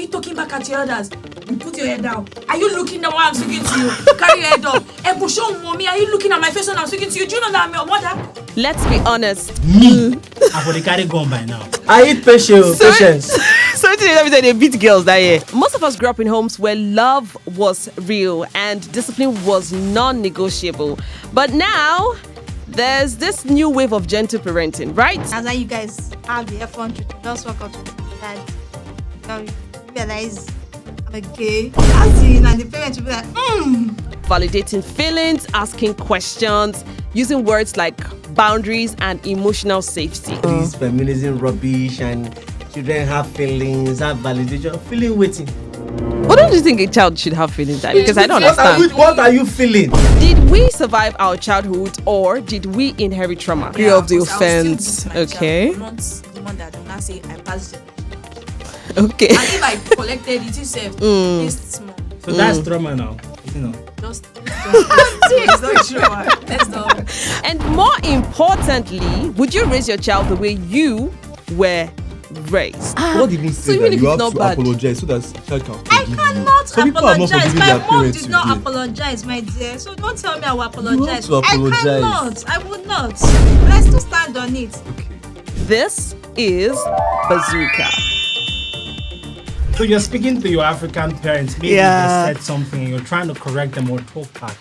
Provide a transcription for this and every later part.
you talking back at your elders? You put your head down. Are you looking down while I'm speaking to you? Carry your head up. Ebun, show mommy. Are you looking at my face when I'm speaking to you? Do you know that I'm your mother? Let's be honest. Me, I've already carry gun by now. I eat patience. So let me say they beat girls that year. Most of us grew up in homes where love was real and discipline was non-negotiable. But now, there's this new wave of gentle parenting, right? That's why you guys have the F1 treatment. Just walk up to the dad. You realize I'm gay. And the parents will be like, Validating feelings, asking questions, using words like boundaries and emotional safety. This feminism rubbish and children have feelings, have validation. Feeling waiting. What don't you think a child should have feelings like? Because I don't understand. What are you feeling? Did we survive our childhood or did we inherit trauma? Yeah, of the of course, I will offense. still beat my Okay. child, not the one that do not say I passed it. Okay. And if I collected it yourself, this small. So that's trauma now. You know. Just it's not true. Let's not. And more importantly, would you raise your child the way you were raised? What did he So say even that if you it's have not to bad. apologize so that child can I forgive you? cannot Some people are not apologize. forgiving My their mom parents did not today. apologize, my dear. So don't tell me I will apologize. to apologize. I cannot. I would not. But I still stand on it. This is Bazzooka. So you're speaking to your African parents, maybe Yeah. they said something and you're trying to correct them or talk back.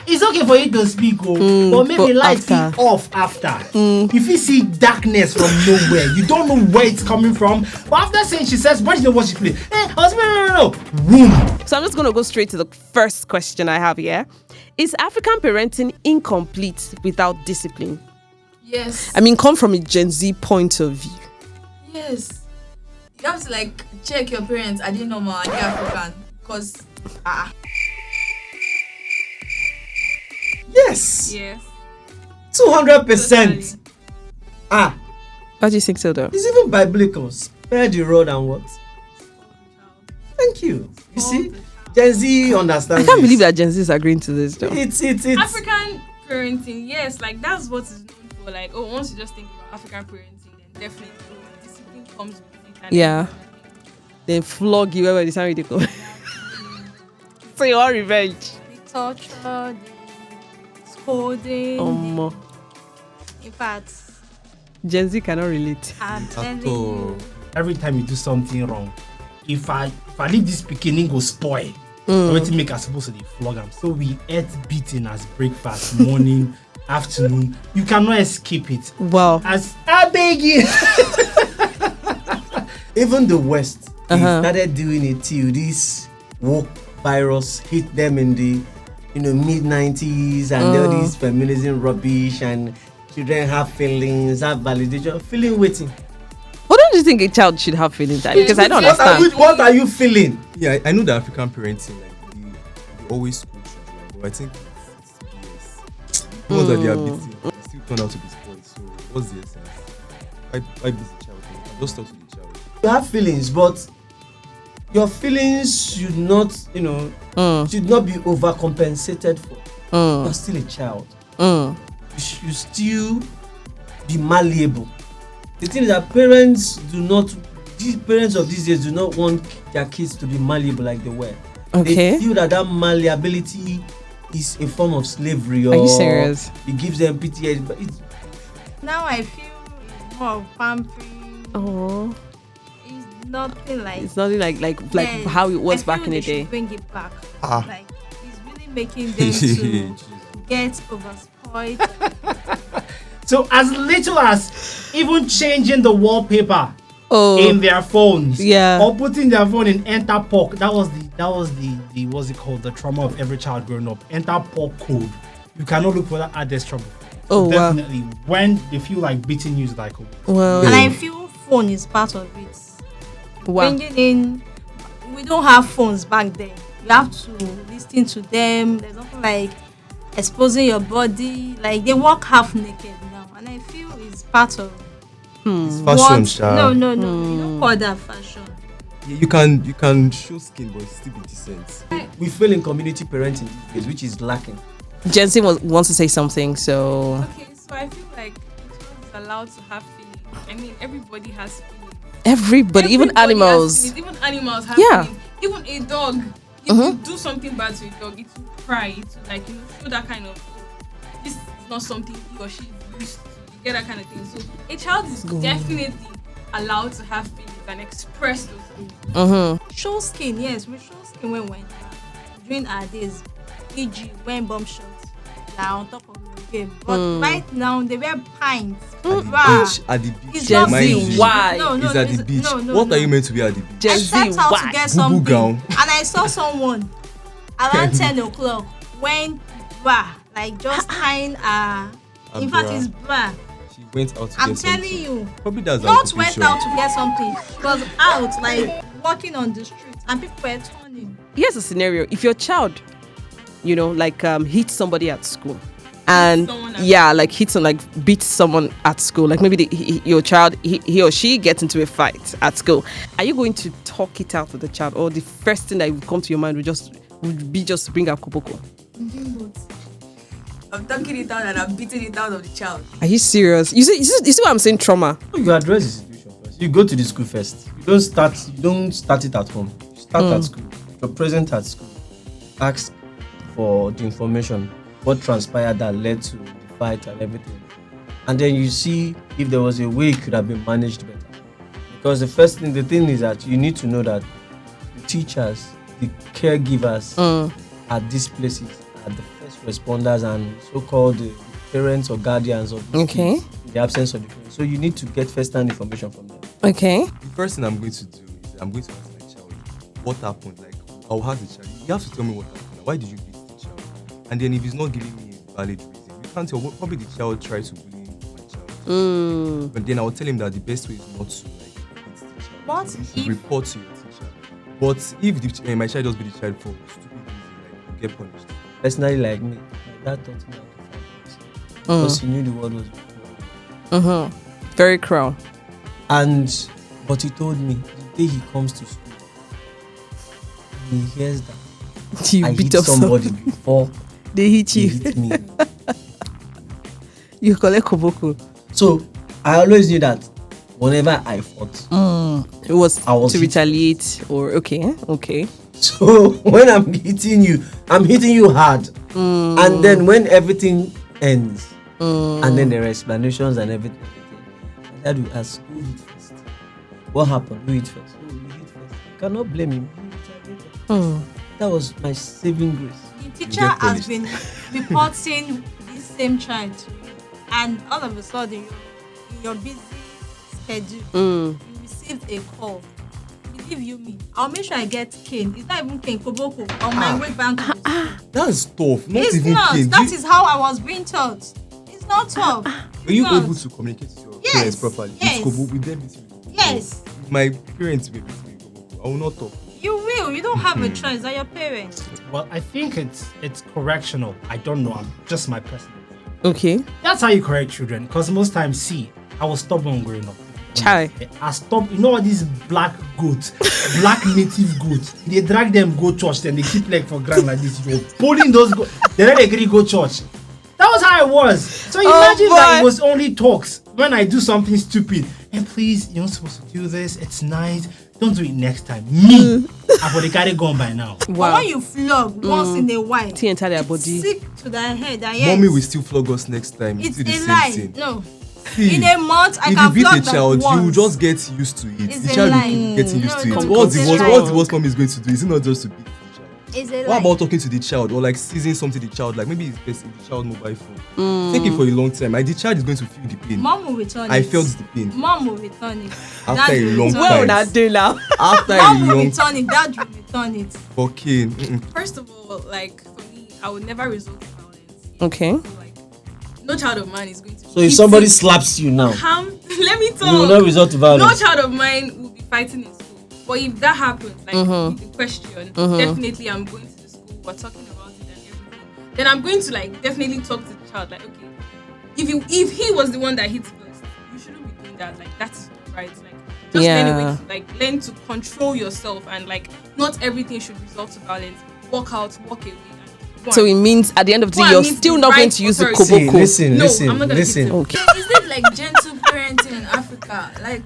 It's okay for you to speak, but maybe but lights be after. off after. If you see darkness from nowhere, you don't know where it's coming from. But after saying, she says, "What you know what she play?" No. Boom. So I'm just going to go straight to the first question I have here. Is African parenting incomplete without discipline? Yes. I mean, come from a Gen Z point of view. Yes. You have to like check your parents. Are they normal? Are they African? Because Yes. yes. 200%. How do you think so, though? It's even biblical. Spare the rod and what? Thank you. You see, Gen Z understands. I can't this. believe that Gen Z is agreeing to this, though. It's African parenting, yes, like that's what is known for. Like, oh, once you just think about African parenting, then definitely discipline comes with it. And Yeah. Then flog you every time you go. So you want revenge? The torture, the scolding. In fact, Gen Z cannot relate. I'm telling At all. you. Every time you do something wrong, if I leave this beginning go spoil, everything make us supposed to dey flog am. So we ate beating as breakfast, morning, afternoon. You cannot escape it. Wow. As I beg you. even the West. They started doing it till this woke virus hit them in the mid-90s and all this feminism rubbish and children have feelings, have validation. Feeling waiting. What don't you think a child should have feelings like? Because I don't understand. What are you feeling? Yeah, I know the African parenting, like they always school children, but I think it's BS. The ones that they are beating, they still turn out to be spoiled. So what's the essence? Why beat the child? Just talk to the child. You have feelings, but your feelings should not, should not be overcompensated for. You're still a child. You still be malleable. The thing is that parents of these days do not want their kids to be malleable like they were. Okay. They feel that malleability is a form of slavery. Are you serious? It gives them PTSD. But Now I feel it's more of pampering. Oh, It's nothing like. it's nothing like Yeah, how it was I back feel in they the day. should bring it back. Ah. Like it's really making them to get overspoiled. So as little as even changing the wallpaper in their phones, Yeah. or putting their phone in enter POC. That was the what's it called? The trauma of every child growing up. Enter POC code. You cannot look for that address trouble. Oh, wow. Definitely. When they feel like beating you is like, Well, And I feel phone is part of it. wow. Bringing in, we don't have phones back then. You have to listen to them. There's nothing like exposing your body. Like they walk half naked now, and I feel it's part of It's fashion, Sha. No. You don't call that fashion. Yeah, you can show skin, but still be decent. we fail in community parenting these days, which is lacking. Gen Z wants to say something, so Okay, so I feel like each one is allowed to have feelings. I mean, everybody has feelings. Everybody, even Everybody animals. has feelings, even animals have Yeah. feelings. Even a dog, if you do something bad to a dog, it will cry. It will like show that kind of this is not something he or she is used to. You get that kind of thing. So a child is definitely allowed to have feelings and express those feelings. Show skin, yes, we show skin when we're during our days. E.g., when bomb shots are on top of the game. But right now, they wear pints. At the beach. It's Gen not Z, beach. why? No, It's at the beach. No, What no. are you meant to be at the beach? Gen I Z, stepped out why? to get Boo-boo something, gown. and I saw someone around 10 o'clock when like just tying in fact, bra. it's bra. She went out to I'm get telling something. you, Probably that's her not went occupation. out to get something. She was out like walking on the street, and people were turning. Here's a scenario: if your child, like hit somebody at school, and someone at beat someone at school, like maybe your child, he or she gets into a fight at school, are you going to talk it out with the child, or the first thing that would come to your mind would be just bring up Koboko? I'm talking it out and I'm beating it out of the child. Are you serious? You see what I'm saying? Trauma. You address the situation first. You go to the school first. You don't start it at home. You start at school. You're present at school. Ask for the information, what transpired that led to the fight and everything. And then you see if there was a way it could have been managed better. Because the thing is that you need to know that the teachers, the caregivers at these places are the first responders and so-called parents or guardians of these kids in the absence of the parents. So you need to get first-hand information from them. Okay. The first thing I'm going to do is I'm going to ask my child what happened. Like, I'll ask the child. You have to tell me what happened. Why did you beat the child? And then if he's not giving me a valid reason, you can't tell. Probably the child tried to bully my child. But then I'll tell him that the best way is not to beat the child. What You should if- report to your teacher. But if my child just beat the child for stupid reason, like you get punished. Personally, like me, my dad taught me how to fight because he knew the world was before. Very cruel. But he told me the day he comes to school, and he hears that You I beat hit up somebody before They hit he you. hit me. You collect Koboko. So I always knew that whenever I fought, It was I was to hit. retaliate or okay. so when I'm hitting you hard. And then when everything ends, and then there are explanations and everything, my dad will ask, who hit first? What happened? Who hit first? Oh, you hit first. You cannot blame him. He retaliated. That was my saving grace. The teacher get has punished. been reporting this same child to you, and all of a sudden, in your busy schedule, you received a call. Believe you me, I'll make sure I get cane. It's not even cane, Koboko, on my way back to the school. That's tough. Not It's even not. kids. That is how I was being taught. It's not tough. Were you It's not. able to communicate with your Yes, parents properly? yes. With them beating you? Yes, If my parents were beating me, I will not talk. you will. You don't have a choice. They're your parents. Well, I think it's correctional. I don't know. I'm just my personal opinion. Okay. That's how you correct children. Because most times, see, I was stubborn growing up. Chai. I stopped. You know what these black goats, black native goats? They drag them go church, then they keep leg for ground like this. You're pulling those goats. Then they agree go church. That was how it was. So imagine that it was only talks when I do something stupid. And please, you're not supposed to do this. It's nice. Don't do it next time. Me, I've already carry gun by now. But when you flog once in a while, Tea enter their it's body. sick to their head. That yes, Mommy will still flog us next time. it's do the a same lie. thing. No. See, In a month, I if can you beat flog a them child, you will once. just get used to it. It's The a child will lie. keep getting used No, to it. it's What's the a worst? lie. What's the worst mommy is going to do? Is it not just to beat the child? It's a What lie. about talking to the child or like seizing something to the child? Like maybe it's the child mobile phone. Take it for a long time. Like the child is going to feel the pain. Mom will return I it. felt the pain. Mom will return it. After Dad a will long return time. What would it. I do now? After a Mom will long return it. Dad will return it. fucking. First of all, like for me, I would never resort to violence. Okay. So, like, no child of mine is going to. So if somebody slaps you now, let me talk. you will not resort to No violence. child of mine will be fighting in school. But if that happens, like with the question, definitely I'm going to the school. We're talking about it and everything. Then I'm going to like definitely talk to the child. Like, okay, if he was the one that hit first, you shouldn't be doing that. Like that's not right. Like just learn a way to, like learn to control yourself and like not everything should result to violence. Walk out, walk away. And go So and- it means at the end of the Go day, and you're meet still the not going right to use the authority. See, Koboko. listen, No, listen, I'm not gonna listen. hit him. Okay. Is it like gentle parenting in Africa? Like,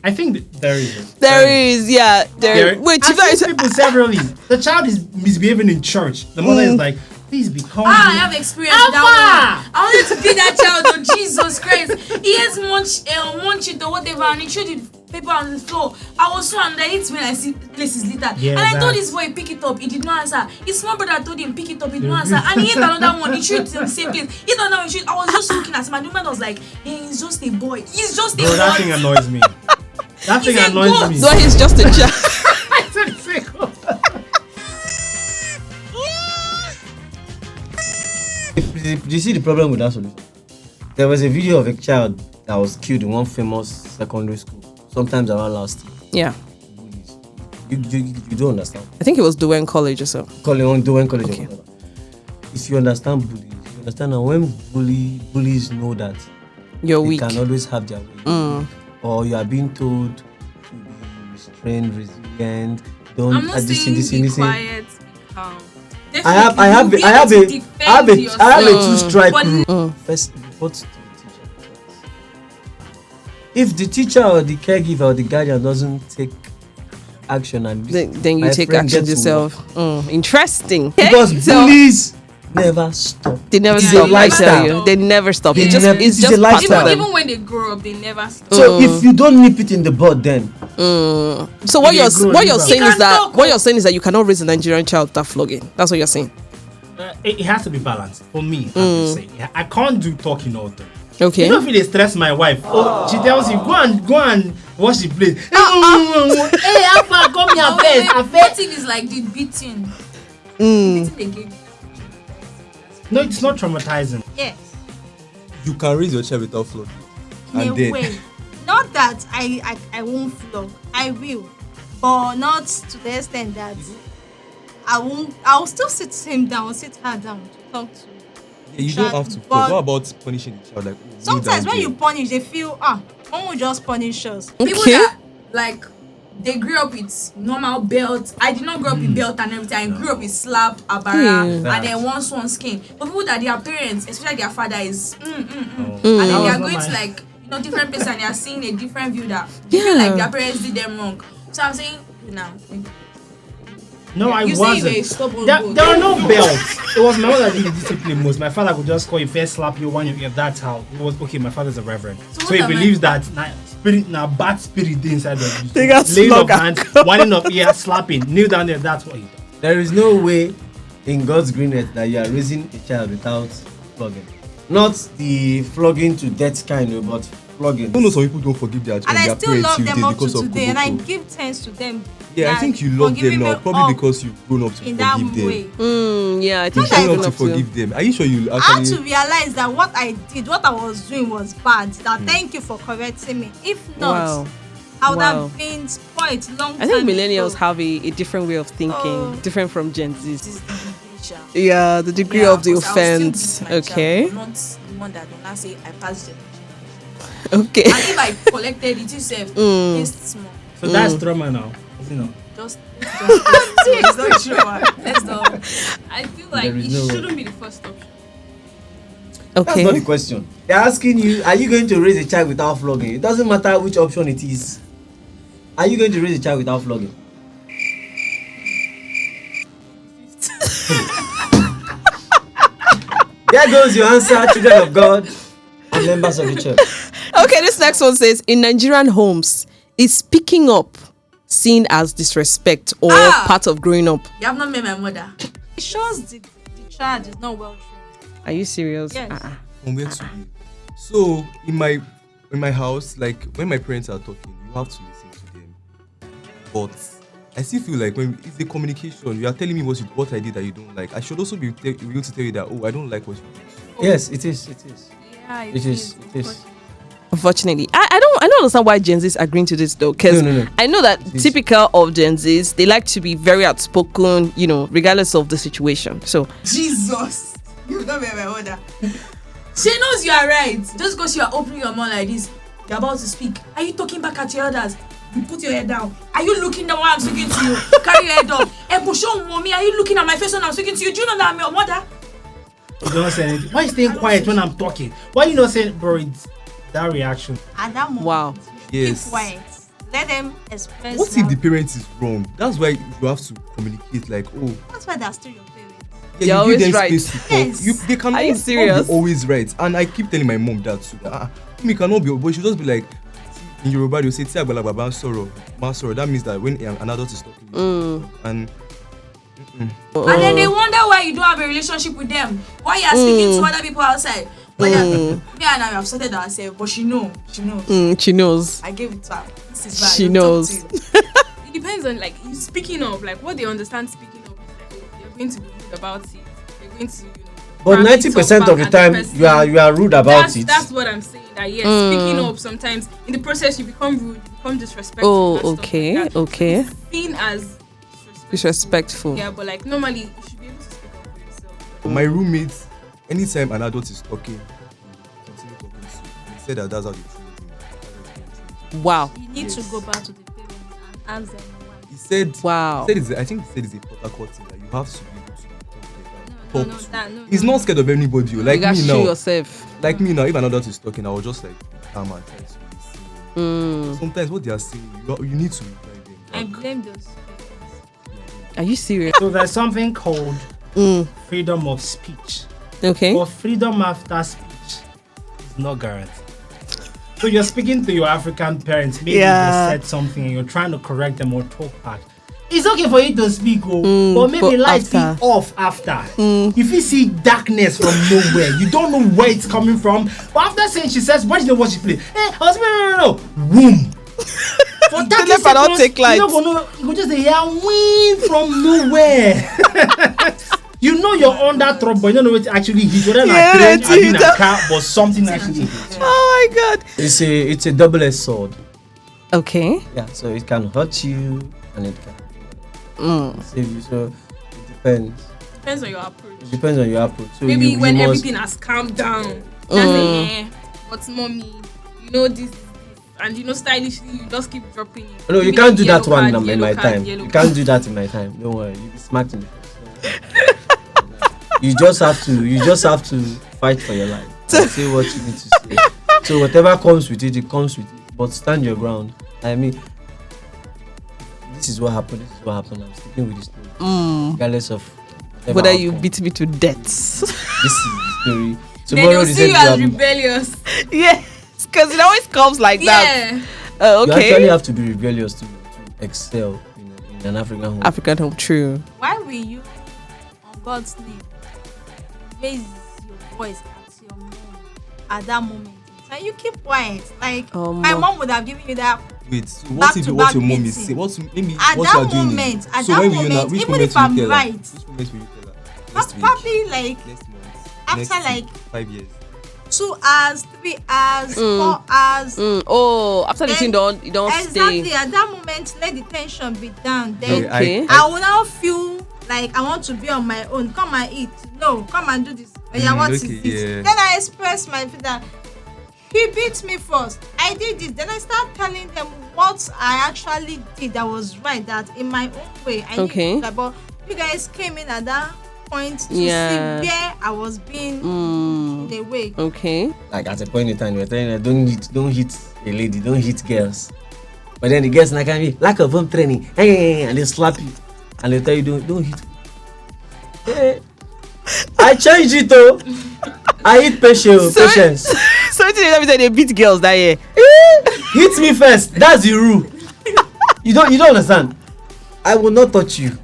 I think there is. There is, yeah. There. Wait, I've seen people severally. The child is misbehaving in church. The mother is like, please be calm. I have experience with that one. I wanted to be that child. Oh Jesus Christ! He has munching or whatever, and he showed the paper on the floor. I was so under it when I see places littered. Yeah, and I told this boy pick it up. He did not answer. His small brother told him pick it up. He did not answer. And he hit another one. He shoot in the same place. He don't know. I was just looking at him. And the man was like, hey, he's just a boy. He's just a boy. Bro, that thing annoys me. That thing He's a annoys goat. me. So he's just a child. Do you see the problem with that solution? There was a video of a child that was killed in one famous secondary school, sometimes around last year. Yeah. You don't understand. I think it was Duane College or so. Duane College. Okay. Or whatever. If you understand bullies, you understand that when bullies know that You're they weak. can always have their way, or you are being told to be restrained, resilient, don't I'm not saying be quiet, be calm. I have a two-strike rule. First, report to the teacher. If the teacher or the caregiver or the guardian doesn't take action, and Then you my take friend action gets yourself. Interesting. because Okay, so bullies never stop. they never it's stop. a I tell lifestyle. you, they never stop. They It's just never- it's it's just a part lifestyle. of them. Even when they grow up, they never stop. So if you don't nip it in the bud, then So what Yeah, you're grow, what you you're grow. saying You is can that talk. what you're saying is that you cannot raise a Nigerian child without flogging. That's what you're saying. It has to be balanced for me. I have to say, I can't do talking all the time. Okay. You know if they stress my wife, she tells you go and wash the plate. Hey, Alpha, come here Oh, first. I what first. if it's like the beating? Beating they gave you. No, it's not traumatizing. Yes. You can raise your child without flogging. In And a then way. Not that I won't flog. I will. But not to the extent that I'll still sit him down, sit her down to talk to. yeah, you don't have to But- flog. What about punishing the child? Like, kneel Sometimes down when you there. punish, they feel one will just punish us. People Okay. that like they grew up with normal belt. I did not grow up with belt and everything. I grew up with slap, abara, and then one skin. But people that their parents, especially their father, is and then they That are was going not to my- like different places and they are seeing a different view that they feel like their parents did them wrong. So I'm saying now. No, I You say wasn't. you were a stubborn There goat. were no belts. It was my mother that did the discipline most. My father could just call you first, slap you, one you ear. That's how it was. Okay, my father's a reverend, So so he what am I- believes that bad spirit dey inside of you. They got Laying of slug. hands, winding up ear, slapping, kneel down there. That's what he does. there is no way in God's green earth that you are raising a child without flogging. Not the flogging to death kind, but flogging. I know some people don't forgive their And children. I Their still parents love till them date up to because of today, and I Koboko. give thanks to them. Yeah, I that think you for love them giving now, me probably up because you've grown up to in that forgive them. way. Yeah, I think Not that You you're grown up to enough to. forgive them. Are you sure you I had to actually? realize that what I did, what I was doing was bad. That thank you for correcting me. If not, Wow. I would Wow. have been spoiled long time I think millennials ago. have a different way of thinking, Oh. different from Gen Z. This is the degree, Yeah, the degree Yeah, of the because I will still offense. beat my Okay. child, not the one that will not say I passed them. Okay. And if I collected it yourself, it's small. So that's trauma now. You know. Just it's not true. Let's not. I feel like There it is no way. shouldn't be the first option. That's not the Okay. question. They're asking you, are you going to raise a child without flogging? It doesn't matter which option it is. Are you going to raise a child without flogging? There goes your answer, children of God and members of the church. Okay, this next one says in Nigerian homes, is speaking up seen as disrespect or part of growing up? You have not met my mother. It shows the child is not well trained. Are you serious? Yes. From where to be. So in my house, like when my parents are talking, you have to listen to them. But I still feel like when it's the communication, you are telling me what I did that you don't like. I should also be able to tell you that I don't like what you did. Yes, it is. Yeah, It is. Unfortunately, I don't understand why Gen Zs are agreeing to this though, because No. I know that typical of Gen Zs, they like to be very outspoken, regardless of the situation. So Jesus, you've not met my mother. She knows you are right. Just because you are opening your mouth like this, you're about to speak. Are you talking back at your others? You put your head down. Are you looking down while I'm speaking to you? Carry your head up. Ebun, mommy, are you looking at my face when I'm speaking to you? Do you know that I'm your mother? You don't say anything. Why are you staying quiet when I'm talking? Why are you not saying, bro? It's that reaction. At that moment, Wow. you Yes. keep quiet. let them express. What if the parent is wrong? That's why you have to communicate. Like, oh, That's why they're still your parents. They're yeah, you always give them right. space to talk. Yes. They cannot Are you not serious? be always right. And I keep telling my mom that too. Me cannot be, but she just be like, in Yoruba, you say, "Tí àgbàlagbà bá ń sọ̀rọ̀, má sọ̀rọ̀." That means that when an adult is talking, and And then they wonder why you don't have a relationship with them. Why you are speaking to other people outside. But me and I have sorted ourselves, but she knows. She knows. I gave it to her. This is bad. She Don't knows. talk to you. It depends on like you speaking up, like what they understand speaking up is like, oh, you're going to be rude about it. You're going to, But probably 90% talk of the back time, at the you are rude about that's, it. That's what I'm saying. That yes, speaking up sometimes in the process you become rude, you become disrespectful. Oh, and stuff okay, like that. okay. It's seen as Disrespectful. Yeah, but like normally you should be able to speak up for yourself. my roommates, anytime an adult is talking, they continue talking to you. They say that that's how they treat him. Wow. You need to go back to the parents and ask them why. He said, Wow. I think he said it's a protocol thing that you have to be able to talk to them. No, He's not scared of anybody. You Like gotta me show now. yourself. Like me now, if an adult is talking, I will just like be calm and try to listen. Sometimes what they are saying, you need to reply them. I blame those parents. Are you serious? So there's something called freedom of speech. Okay. But freedom after speech is not guaranteed. So you're speaking to your African parents, maybe Yeah. they said something and you're trying to correct them or talk back. It's okay for you to speak, but maybe but lights be after. off after. If you see darkness from nowhere, you don't know where it's coming from. But after saying, she says, "What did you watch it play?" Hey, husband, no. Boom. For 30 never don't seconds, take light. you go just hear wind from nowhere. You know you're under trouble, but you don't know what actually hit. Whether Yeah, train, it's I mean hit. a car, but something actually hit. Oh my God. It's a double-edged sword. Okay. Yeah, so it can hurt you and it can save you. So it depends. Depends on your approach. It depends on your approach. So Maybe you when must- everything has calmed down, that's but mommy, you know this, and you know stylishly you just keep dropping it. No, you Giving can't it do that yellow one card, in yellow my card, time. yellow You card. can't do that in my time. Don't worry, you'll be smacked in the face. You just have to fight for your life. And say what you need to say. So whatever comes with it comes with it. But stand your ground. I mean, this is what happened. I'm sticking with this story, regardless of Whether you outcome. beat me to death. This is the story. Then Tomorrow they'll they see you said as you rebellious. Yes, because it always comes like that. Yeah. you actually Okay. have to be rebellious to excel in an African home. African home, true. Why will you, on God's name, raise your voice at your mom at that moment? So you keep quiet. Like my mom would have given you that Wait, so Back what if to what back your mom is meeting. saying? What's maybe at what you are that doing? moment. At So that when will you moment, which even moment if will you I'm tell her? right, Which moment will you tell her? Next week, probably like next month, after next like week, 5 years. 2 hours, 3 hours, 4 hours. Oh, after the Then thing don't Exactly. stay. At that moment, let the tension be down. Then Okay. I will now feel like I want to be on my own. Come and eat. No, come and do this. Oh, yeah, what is okay, this? yeah. Then I express my feeling that he beat me first. I did this. Then I start telling them what I actually did that was right. That in my own way, I Okay. knew that. But you guys came in at that point to Yeah. see where I was being in a way. Okay. Like at a point in time, you're telling her, don't hit a lady, don't hit girls. But then the girls like me, lack of home training, and they slap you, and they tell you don't hit. Hey, I changed it though. I hit patience. So let me say they beat girls that year. Hit me first. That's the rule. You don't understand. I will not touch you.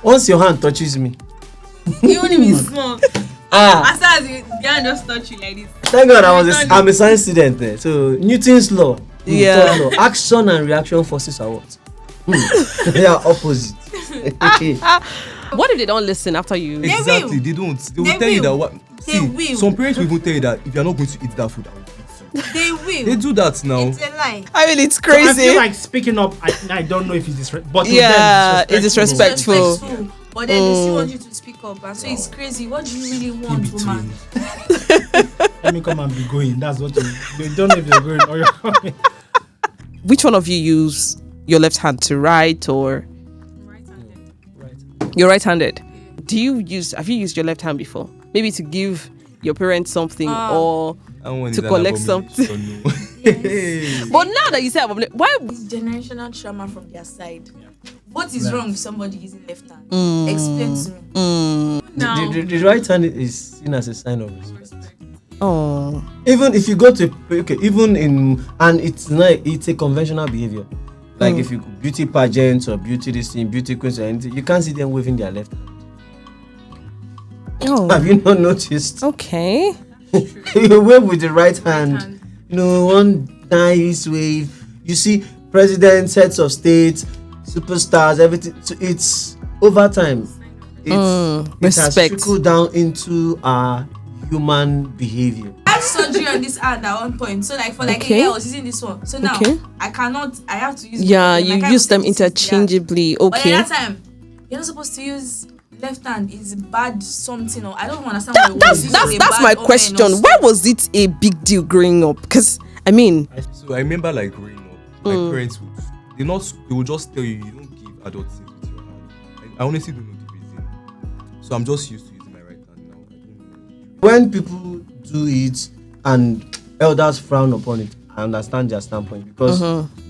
Once your hand touches me. Even if it's small. Ah, As far as you can't just touch you like this. thank God I'm a science student there. So Newton's law. Yeah. Third law, action and reaction forces are what? They are opposite. What if they don't listen after you? They Exactly, will. they don't. They will They tell you will. that what. They See, will. some parents will even tell you that if you're not going to eat that food, I will beat you. They will. They do that now. It's a lie. I mean, it's So I feel crazy. like speaking up, I don't know if it's disrespectful, but to Yeah, them, it's disrespectful. Respectful. But then they still want you to speak up, and so it's crazy. What do you really want, woman? Let me come and be going. That's what you don't know if you're going or you're coming. Which one of you use your left hand to write or you're right-handed? Have you used your left hand before? Maybe to give your parents something or I want to it, collect and I vomit, something. so no. Yes. But now that you say abomination, why? It's generational trauma from their side. What is wrong with somebody using left hand? Explain to me. Now, The right hand is seen as a sign of respect. Oh. Even if you go to even in, and it's a conventional behavior. Like if you beauty pageants or beauty this thing, beauty queens or anything, you can't see them waving their left hand. Oh. Have you not noticed? Okay. You wave with the right hand. You know, one nice wave. You see presidents, heads of state, superstars, everything. So it's over time. It has respect. trickled down into our human behavior. I had surgery on this hand at one point. So like for like a year I was using this one. So now I have to use Yeah, both. you Like, I use them can't use it, interchangeably. But at Okay. that time, you're not supposed to use left hand. It's bad something or I don't understand what it was. That's my question. Why was it a big deal growing up? Because I mean, So I remember like growing up, my parents they would just tell you don't give adult things with your hand. Like, I honestly don't know the reason. So I'm just used to using my right hand now. I don't know. When people do it and elders frown upon it, I understand their standpoint because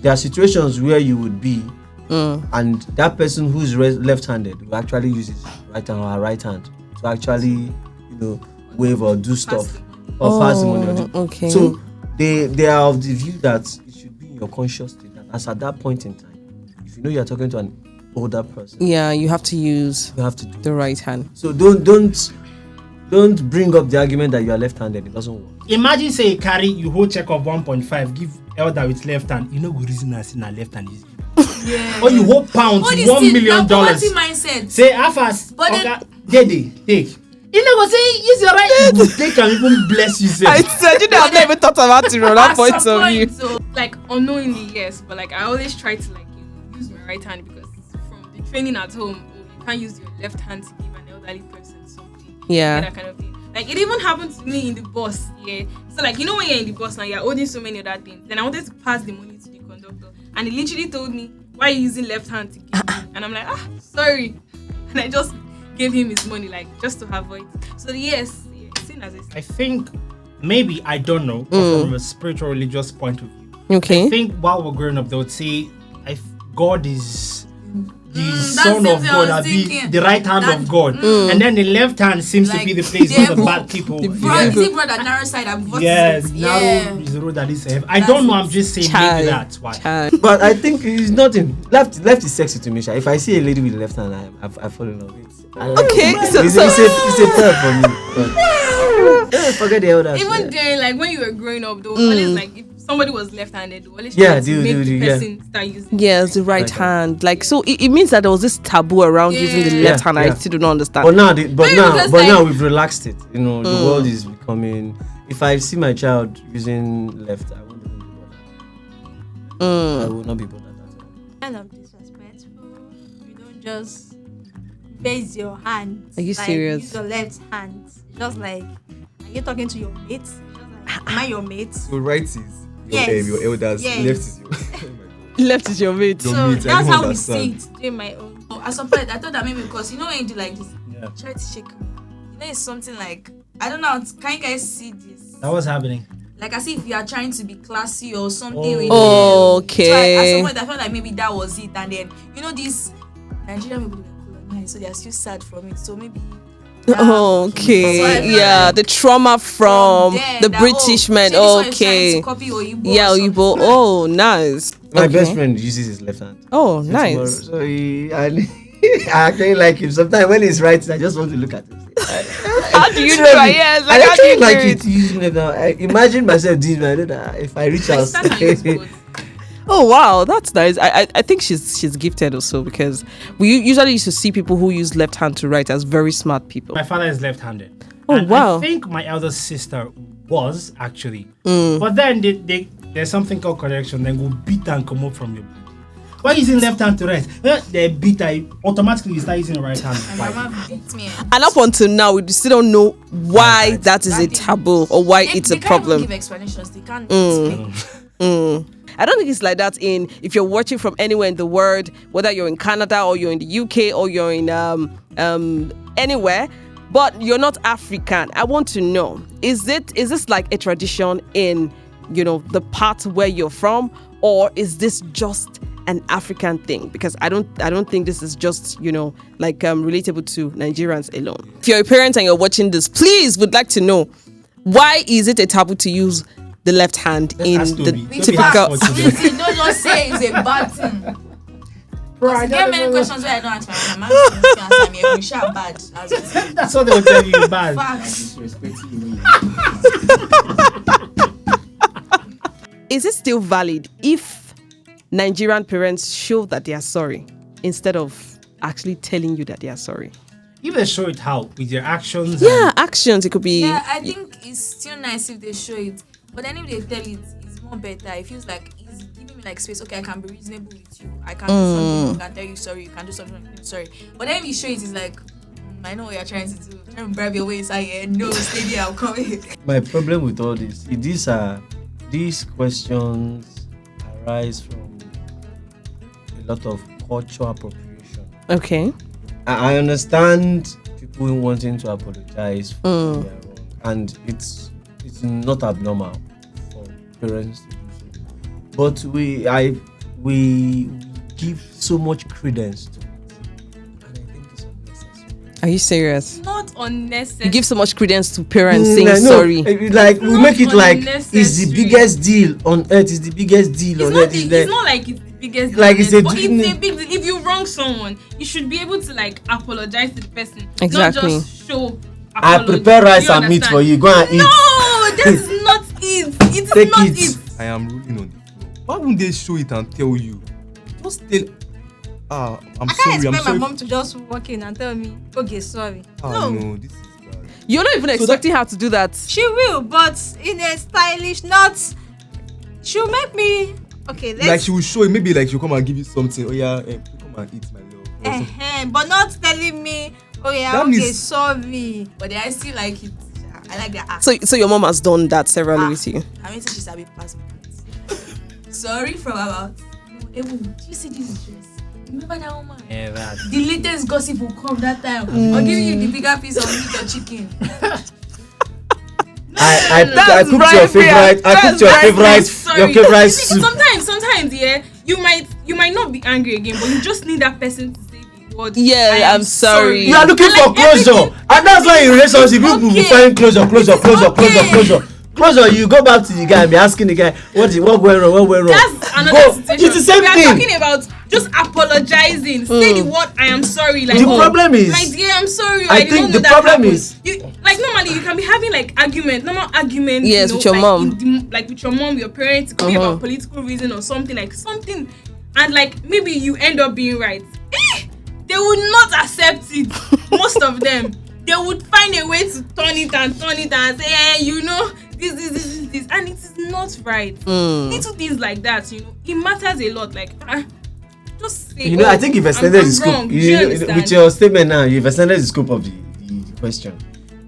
there are situations where you would be and that person who's left-handed will actually use his right hand or her right hand to actually, wave or do stuff or pass the money. Or do. okay. So they are of the view that it should be in your conscious state that as at that point in time, if you know you're talking to an older person, yeah, you have to use you have to do the right hand. so don't bring up the argument that you are left-handed. It doesn't work. Imagine say you hold check of 1.5, give elder with left hand. You know good reason I see na left hand is. Yeah. Or you hold pounds What is $1 it? million. Poverty mindset. Say half as But take. You know go say use your right hand. You take and even bless yourself. I said, I've never thought about it from that At point some of view. point, so like unknowingly, yes, but like I always try to like use my right hand because from the training at home, you can't use your left hand to give an elderly person something. Yeah. That kind of thing. Like it even happened to me in the bus. Yeah. So like when you're in the bus now, you're holding so many other things. Then I wanted to pass the money to the conductor, and he literally told me, "Why are you using left hand to give me?" And I'm like, sorry, and I just gave him his money like just to avoid. So yes, seen as I think maybe I don't know, but from a spiritual religious point of view. Okay. I think while we're growing up, they would say God is the that's son the of thing I God, was thinking. the right hand of God, and then the left hand seems to Like be the place where the devil. bad people. Bro, that narrow side and what Yes, is it? narrow is the road that is heaven. I don't know. I'm just saying maybe that's why. But I think it's nothing. Left is sexy to me, Sha. If I see a lady with a left hand, I fall in love. I like Okay, it. so- It's a third for me. But, forget the elders. even during like when you were growing up, though, always like if somebody was left-handed, they always Yeah, try to do, make do, the yeah. person start using. Yes, the right Right hand. Like, so it means that there was this taboo around using the Yeah. left hand. I Yeah. still do not understand. But now, Maybe because, like- now we've relaxed it. The world is becoming. If I see my child using left, I won't even be bothered. I will not be bothered at all. Kind of disrespectful. You don't just base your hand. Are you like, serious? Use your left hand. Just like, are you talking to your mates? Just like, am I your mate? So right is Yes. your elders, Yes. left is your. Oh my God. Left is your mate. Your So mate, I that's don't how we see understand. it. Doing my own. At some point, I thought that maybe because when you do like this, Yeah. try to shake me. It's something like I don't know. Can you guys see this? That was happening. Like as if you are trying to be classy or something. Oh. With Okay. So at some point, I felt like maybe that was it, and then these Nigerian people were colonized, so they are still sad from it. So maybe. So I Okay. feel Yeah, like the trauma from there, the that, British oh, men. say this one is trying Okay. to copy Oyibo Yeah, or Oyibo. something. Oh, nice. My Okay. best friend uses his left hand. Oh, So nice. tomorrow- So I actually like him. Sometimes when he's writing, I just want to look at him. How do you do Literally, it? Yes, I like, how do actually you do like it? it. Using left hand. I imagine myself doing it. If I reach I out. stand on your spot. Oh wow, that's nice. I think she's gifted also because we usually used to see people who use left hand to write as very smart people. My father is left-handed. Oh, And wow. I think my elder sister was actually, but then there's something called correction. Then go beat and come up from your. Why using left hand to write? They beat. I automatically start using the right hand. And Why? my mama beat me. And up until now, we still don't know why Right. that is a taboo or why it's a They can't even problem. give explanations. They can't explain. I don't think it's like that if you're watching from anywhere in the world, whether you're in Canada or you're in the UK or you're in anywhere, but you're not African. I want to know, is this like a tradition in the part where you're from, or is this just an African thing? Because I don't think this is just relatable to Nigerians alone. If you're a parent and you're watching this, please would like to know, why is it a taboo to use the left hand in the typical? Don't just say it's a bad thing. Right, there are many questions where I don't answer my mom. Answer me. You shout bad. That's what they will tell you. Bad. Is it still valid if Nigerian parents show that they are sorry instead of actually telling you that they are sorry? If they show it how? With their actions? Yeah, actions. It could be. Yeah, I think it's still nice if they show it. But then if they tell it, it's more better. It feels like it's giving me like space. Okay, I can be reasonable with you. I can do something. I can tell you sorry. You can do something. Sorry. But then if you show it, it's like, I know what you're trying to do. Trying to bribe your way inside here. No, stay there. I'll come here. My problem with all this, these questions arise from a lot of cultural appropriation. Okay. I understand people wanting to apologize for their wrong, and it's not abnormal for parents to do so. But we give so much credence to it, and I think it's unnecessary. Are you serious? Not unnecessary. You give so much credence to parents saying sorry. Like we make it like it's the unnecessary. biggest deal on earth. It's the biggest deal on earth. It's not like it's the biggest Like deal it's on a earth, but dream. it's a big deal. If you wrong someone, you should be able to like apologize to the person. Exactly. Not just show I apology. prepare rice Do you and meat understand? for you. Go and eat. No, that's not it. It is Take not it. it. I am ruling on the floor. Why wouldn't they show it and tell you? Just tell. I'm I can't sorry. I'm expect my sorry. mom to just walk in and tell me, okay, sorry. No, this is bad. You're not even expecting her to do that. She will, but in a stylish, not. She'll make me. Okay, let's. Like she will show it. Maybe like she'll come and give you something. Oh yeah, come and eat my love. Or something. But not telling me, oh yeah, That okay, means- sorry. But then I still like it. I like the act. So your mom has done that severally with you. I mean, she's a bit past me. Sorry from about. No, Ebun, do you see this dress? Remember that woman? Yeah, that. The latest gossip will come that time. I'll give you the bigger piece of meat or chicken. I That's cooked right, your favorite. I That's cooked your right, favorite. Sorry. Your favorite See, soup. sometimes, yeah, you might not be angry again, but you just need that person to say the word. Yeah, I am I'm sorry. You are looking And for like closure, everything- and that's why in relationship people will Okay. find closure. Closure. You go back to the guy and be asking the guy, what went wrong? That's another Go. situation. It's the same we are thing. talking about just apologizing. Say the word I am sorry. Like The problem is- my dear, I'm sorry. I did think not know the that problem happened. is- Like normally you can be having like normal argument. Yes, with your like mom. like with your mom, your parents. It could be about political reason or something, and like maybe you end up being right. They would not accept it. Most of them, they would find a way to turn it and say, this, and it is not right. Little things like that, it matters a lot. Like, just say. I think you've extended I'm the scope. wrong. Do you understand? With your statement now, you've extended the scope of the question.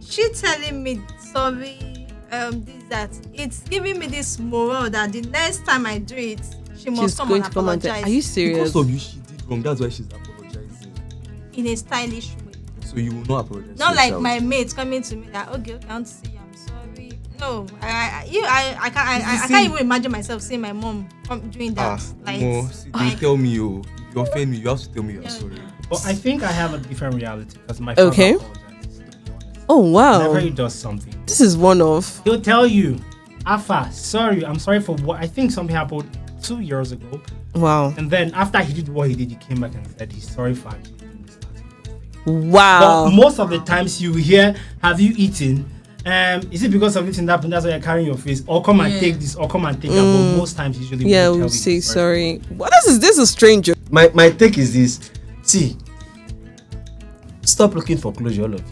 She telling me sorry, that it's giving me this moral that the next time I do it, she must She's come going and to come and apologize tell. Are you serious? Because of you, she did wrong. That's why she's apologizing. in a stylish way. So you will not apologize. Not to like yourself. my mates coming to me that okay, I can't see, I'm sorry. No, I can't even imagine myself seeing my mom doing that. Don't tell me you offend me. You have to tell me you're sorry. But I think I have a different reality because my father Okay. apologizes, to be honest. Oh wow. Whenever he does something, This is one of. he'll tell you, Afa, sorry, I'm sorry for what I think something happened 2 years ago. Wow. And then after he did what he did, he came back and said he's sorry for actually doing this particular thing. Wow. But most of the times you hear, have you eaten? Is it because of eating that and that's why you're carrying your face? Or come and take this, or come and take that. But most times usually Yeah, we'll we'll tell you say he's sorry. What this is strange. My take is this. See, stop looking for closure, all of you.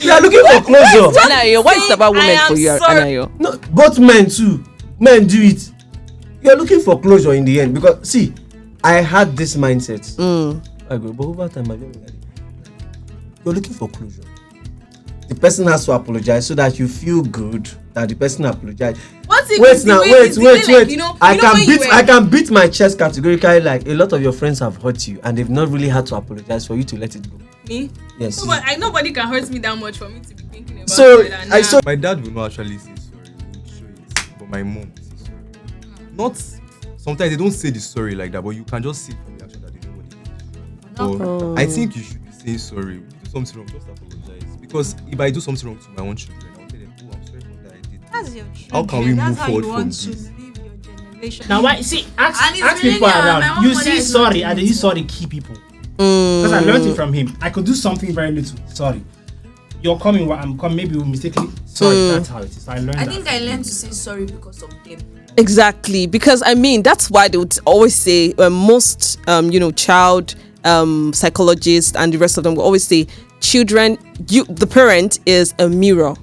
You are looking for closure. Anayo, why is it about I women am for you, sorry. Anayo? No, both men too. Men do it. You are looking for closure in the end because see, I had this mindset. I go, but over time, you're looking for closure. The person has to apologize so that you feel good that the person apologized. What if Wait it's now, the way- wait. it's the way, like, I can beat my chest categorically. Like a lot of your friends have hurt you, and they've not really had to apologize for you to let it go. Me? Yes. Nobody can hurt me that much for me to be thinking about So, it. And I saw. My dad will not actually say sorry. He will show it. But my mom will say sorry. Not sometimes they don't say the sorry like that, but you can just see from the action that they know what it is. But I think you should be saying sorry. You do something wrong, just apologize. Because if I do something wrong to my own children, I'll tell them, oh, I'm sorry for that I did. That's your children. How can we move forward from That's how you this? want to live your generation. Now, why? See, ask And it's really people my around. own You mother see, is sorry, not and they use sorry key people. Mm. Because I learned it from him. I could do something very little. Sorry. You're coming where I'm coming. Maybe we mistakenly. Sorry, that's how it is. I learned I that. think I learned to say sorry because of them. Exactly, because I mean that's why they would always say most child psychologists and the rest of them will always say children, the parent is a mirror,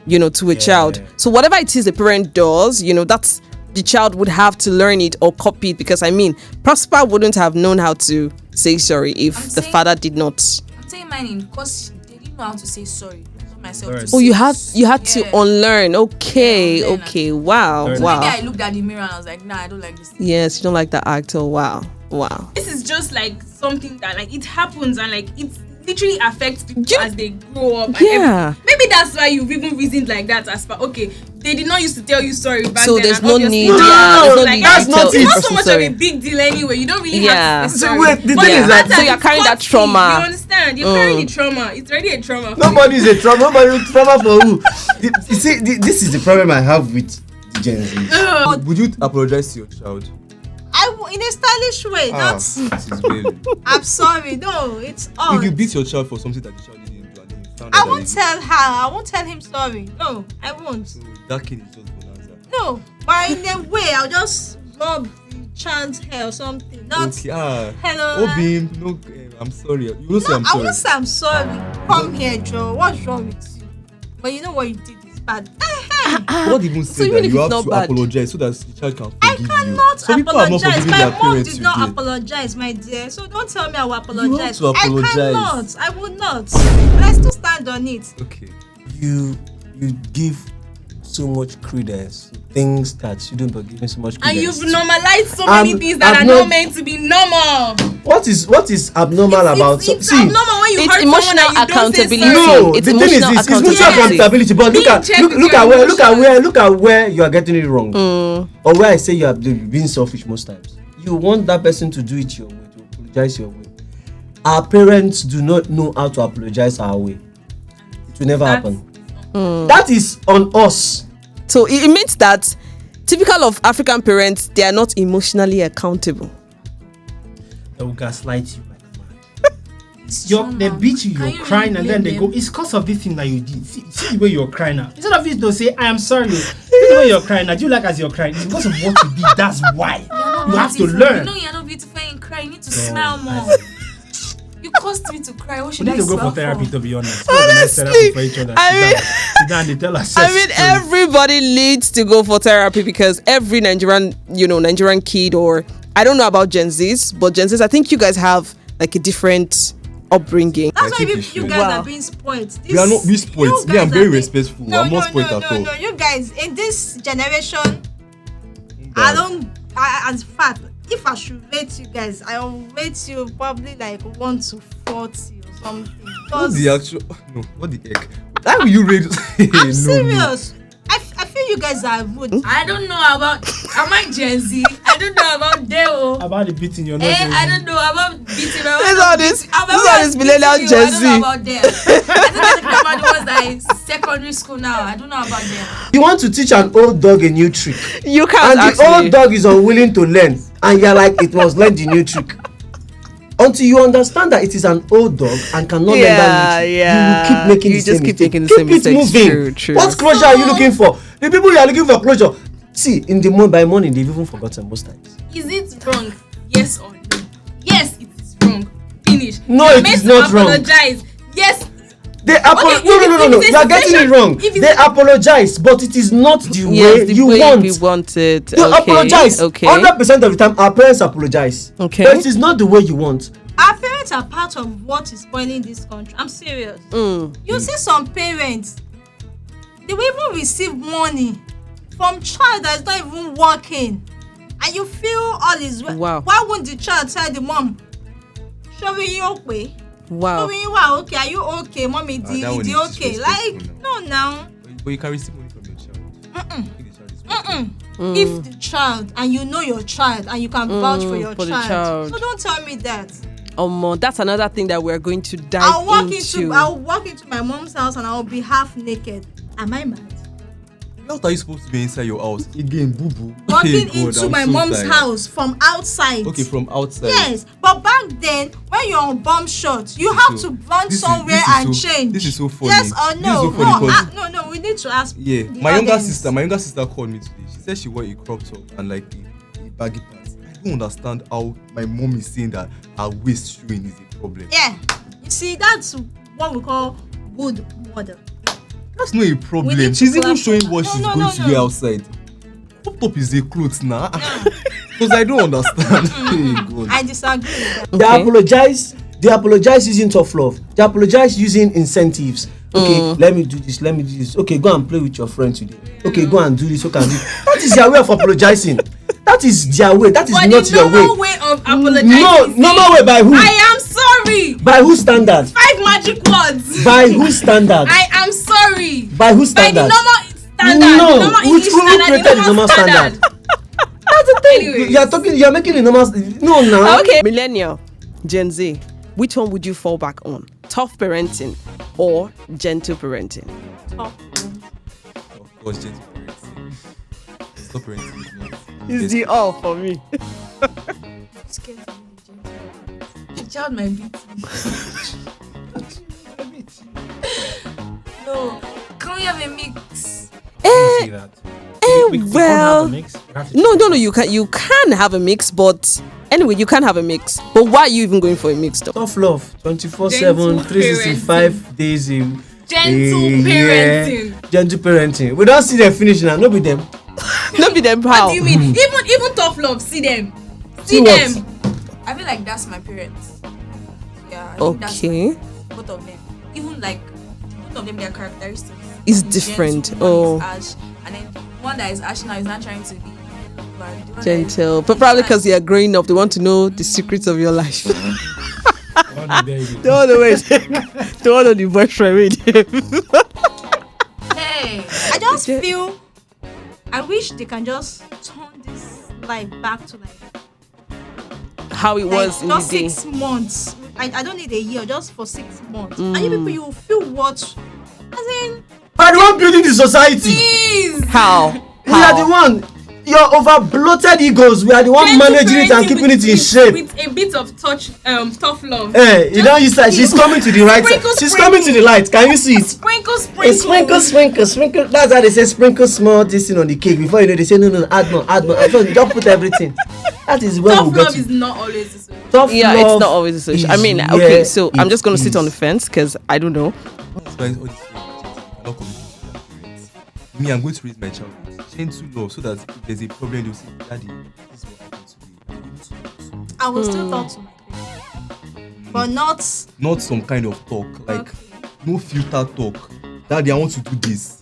to a child. So whatever it is the parent does, that's the child would have to learn it or copy it, because I mean Prosper wouldn't have known how to say sorry if the father did not. I'm saying mine because they didn't know how to say sorry. Myself Right. to Oh, say you had to unlearn. Okay, Yeah, unlearn. okay, wow, Learn. Maybe wow. I looked at the mirror and I was like, nah, I don't like this. Yes, you don't like that actor. Wow. This is just like something that like it happens and like it literally affects people You- as they grow up. And Yeah. maybe that's why you've even reasoned like that as far. Okay, they did not used to tell you sorry back So then. there's and no obviously need. now, Yeah, there's no like, need that's to not tell it. the it's not person so much sorry. of a big deal anyway. You don't really Yeah. have to say So sorry. wait, the But thing is that- that So you're carrying that trauma. You understand? You're carrying the trauma. It's already a trauma. Nobody is a trauma. Nobody is trauma for who? You see, this is the problem I have with the Gen Z. Would you apologize to your child? In a stylish way. This is really. I'm sorry. No, it's all. If you beat your child for something that the child didn't do and then you found I out won't that tell her. I won't tell him sorry. No, I won't. so that kid is just bonanza. No, but in a way, I'll just rub the child's hair or something. Not Okay, hello. Obim, no, I'm sorry. You will say No, I'm I sorry. won't say I'm sorry. Come here, Joe. What's wrong with you? But you know what you did is bad. God even said even that if you it's have not to bad. apologize so that the child can I forgive you. cannot Some people have not apologize. forgiven My their mom parents did not today. apologize, my dear. So don't tell me I will apologize. to apologize. I cannot. I will not. But I still stand on it. Okay. You give so much credence to things that shouldn't be given so much And credence. you've normalized so many things that I've are not not- meant to be normal. What is abnormal about It's see? abnormal when you It's hurt someone emotional and you don't say accountability. sorry. No, It's the thing is emotional this: it's mutual accountability. accountability. But Being checked with look your at emotions. where you are getting it wrong, or where I say you are being selfish most times. You want that person to do it your way, to apologize your way. Our parents do not know how to apologize our way. It will never happen. That is on us. So it means that typical of African parents, they are not emotionally accountable. They will gaslight you like mad. They beat you, you're crying, and then they go, it's because of this thing that you did. See the way you're crying now. Instead of it, they'll say, I am sorry. See the way you're crying now. Do you like as you're crying? It's because of what you did. That's why. You have to learn. You know you're not beautiful and cry. You need to smile more. You caused me to cry. What We should need I to go smile for therapy, for? to be honest. Organize therapy for each other. Sit down and tell us. I mean, everybody needs to go for therapy, because every Nigerian kid, or I don't know about Gen Zs, but Gen Zs, I think you guys have like a different upbringing. That's why think you you should. guys Wow. are being spoiled. We are not spoiled. Me, I'm very respectful. I'm not spoiled at all. No, you guys in this generation, I don't. As fact, if I should rate you guys, I will rate you probably like 1 to 40 or something. What's the actual? No, what the heck? How will you rate? I'm No. serious. I feel you guys are rude. I don't know about. Am I Gen Z? I don't know about Deo. About the beating, you're not. I don't know about beating. These are this millennial Gen Z. I don't know about them. I think I'm talking about the ones that is secondary school now. I don't know about them. You want to teach an old dog a new trick, You can't and the actually. old dog is unwilling to learn, and you're like, it must learn the new trick. Until you understand that it is an old dog and cannot learn that new trick, you will keep making You the just same keep mistake. making the same Keep it mistakes. moving. True. What closure are you looking for? The people you are looking for closure. See, by morning they've even forgotten most times. Is it wrong? Yes or no? Yes, it is wrong. Finish. No, You're it meant is to not wrong. apologize. Yes. They apologize. Okay, No. if it's You are a getting it situation- wrong. if it's They a- apologize, but it is not the Yes, way the you way want. we want it. They Okay, apologize. okay. 100% of the time, our parents apologize. Okay. But it is not the way you want. Our parents are part of what is spoiling this country. I'm serious. You see some parents, they will even receive money from child that is not even working, and you feel all is well. Wow. Why won't the child tell the mom, showing you okay? Wow. Showing you are okay? Are you okay, mommy? that one Is is okay? Like disrespectful no, now. But you can receive money from your child. If the child is If the child, and you know your child, and you can vouch for your for the child. child. So don't tell me that. That's another thing that we're going to dive I'll walk into my mom's house and I'll be half naked. Am I mad? What are you supposed to be inside your house? Again, boo boo. Walking into my mom's house from outside. Okay, from outside. Yes, but back then, when you're on bomb shot, you have to run somewhere and change. This is so funny. Yes or no? This is so funny No, we need to ask. Yeah, the my younger audience. sister called me today. She said she wore a crop top and like a baggy pants. I don't understand how my mom is saying that her waist showing is a problem. Yeah, you see, that's what we call good mother. That's not a problem. We need to She's even clap showing for her. what she's No, going to wear outside. Crop top is a clothes now. Because I don't understand. Hey, God. I disagree with that. They apologize using tough love. They apologize using incentives. Okay, let me do this. Okay, go and play with your friend today. Okay, go and do this. Okay, that is their way of apologizing. That is their way. That is But not the your normal way. way of apologizing. No, is normal way by who? I am sorry. By whose standard? 5 magic words. By whose standard? I am sorry. By whose By standard? the normal standard. No, the normal who English standard. created The the normal standard? That's the thing. Anyways. You're making the normal. No, now. Okay. Millennial, Gen Z, which one would you fall back on? Tough parenting or gentle parenting? Of course, gentle parenting. Stop parenting is not. It's the all for me. Scared to be gentle. The child might beat me. No, can we have a mix? See that. We can't well, have a mix. We have to No, you can have a mix, but anyway, you can have a mix. But why are you even going for a mix though? Tough love. 24/7, Gentle 365 days a Gentle year. parenting. Gentle parenting. We don't see them finish now. No be them. Not be them What how. do you mean? Even tough love. See them. See See what? them. I feel like that's my parents. Yeah. I think that's Okay. both of them. Even like both of them, their characteristics. It's One different. gentle, Oh. one is ash, and then one that is ash now is not trying to be bad. The one that Gentle, is- but probably because they are growing up, they want to know the secrets of your life. Oh, no, there you go. Don't want to wait. Don't want to the boyfriend with. Hey, I just feel, I wish they can just turn this life back to How it was like in the just day. 6 months. I don't need a year, just for 6 months. And you people, you will feel what? As in, By the one building the society. Please. How? We are the one. Your over bloated egos. We are the one Gentle managing it and parenting keeping with- it in shape. With a bit of tough love. You know, she's coming to the right side. Sprinkle, She's coming to the light. Can you see it? Sprinkle. It's sprinkle. That's how they say sprinkle small this thing on the cake. Before you know, they say no, add more. So you don't put everything. That is where Tough we got love to. is not always the solution. Tough Yeah, love it's not always a solution. I is mean, where okay, so I'm it just going to sit on the is. fence because I don't know. That's why all this cannot communicate with their parents. Me, I'm going to raise my child with gentle love so that if there's a problem, they'll say, Daddy, this is what happened today. I will still talk to my parents. But Not some kind of talk, like Okay. no filter talk. Daddy, I want to do this.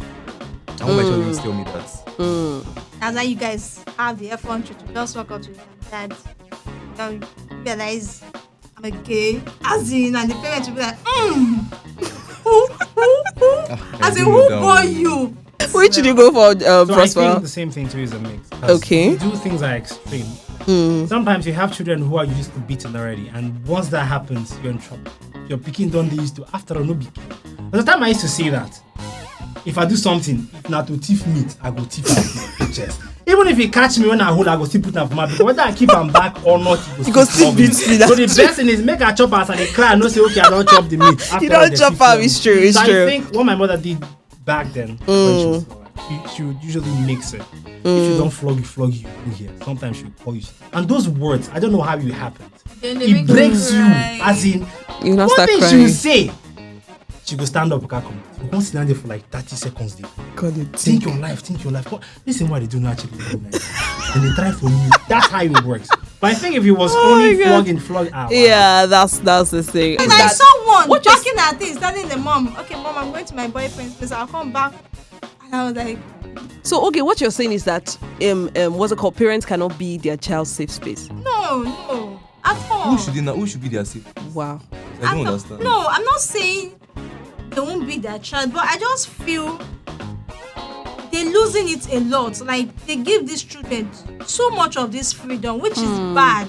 I want my child to tell me that. that's how you guys have the F1 to just walk up to your dad. You realize I'm a gay. As in, and the parents will be like, who? As in, who bore you? Which did you go for, So I Prosper? think the same thing too is a mix. 'Cause Okay. we do things are extreme. Sometimes you have children who are used to beating already, and once that happens, you're in trouble. Your picking don't they used to after all no be. There's a time I used to say that if I do something, if not to thief meat, I go thief out my chest. Even if he catch me when I hold, I go still put am for my because whether I keep am back or not, he go still flog me. beat me. So the best thing is make a chop as and they cry and no say okay I don't chop the meat. After don't all, they chop still am, flog it's me. true, it's so true. I think what my mother did back then when she was smaller, she would usually mix it. If you don't flog you here. Sometimes she will call you. And those words, I don't know how it happened. then they It make breaks you, cry. as in You not one start thing she crying. will say. She go stand up, come. She go sit down there for like 30 seconds. There. God, it Think your life. What, listen, what they do naturally. And they try for you. That's how it works. But I think if it was only my God. flog out. Yeah, that's the thing. And I saw one backing at this, telling the mom, okay, mom, I'm going to my boyfriend's place. I'll come back. And I was like, So okay, what you're saying is that what's it called? Parents cannot be their child's safe space. no, at all. Who should be their safe? Wow. I don't understand. No, I'm not saying they won't be their child, but I just feel they're losing it a lot. Like they give these children so much of this freedom, which is bad.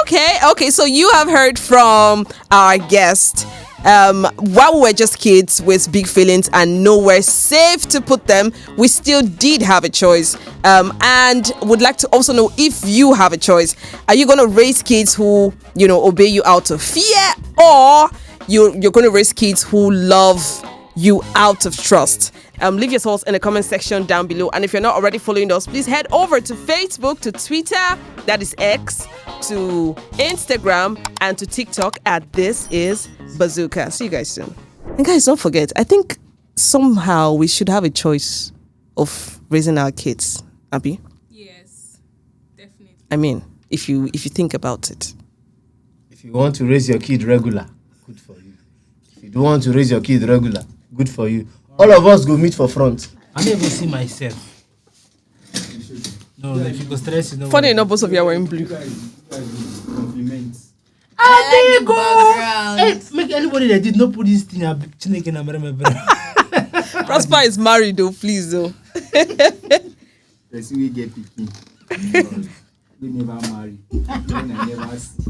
Okay. So you have heard from our guest. While we were just kids with big feelings and nowhere safe to put them, we still did have a choice. And would like to also know if you have a choice. Are you going to raise kids who, obey you out of fear, or you're going to raise kids who love you out of trust? Leave your thoughts in the comment section down below. And if you're not already following us, please head over to Facebook, to Twitter, that is X, to Instagram, and to TikTok at This Is Bazzooka. See you guys soon. And guys, don't forget, I think somehow we should have a choice of raising our kids. Abby? Yes, definitely. I mean, if you think about it. If you want to raise your kid regular, good for you. If you don't want to raise your kid regular, good for you. All of us go meet for front. I never see myself. No, if you go stress, Funny enough, both of you are wearing blue. Compliments. I like the background. Hey, make anybody that did not put this thing up. Prosper is married though, please though. Person we get picking. We never marry. I never see.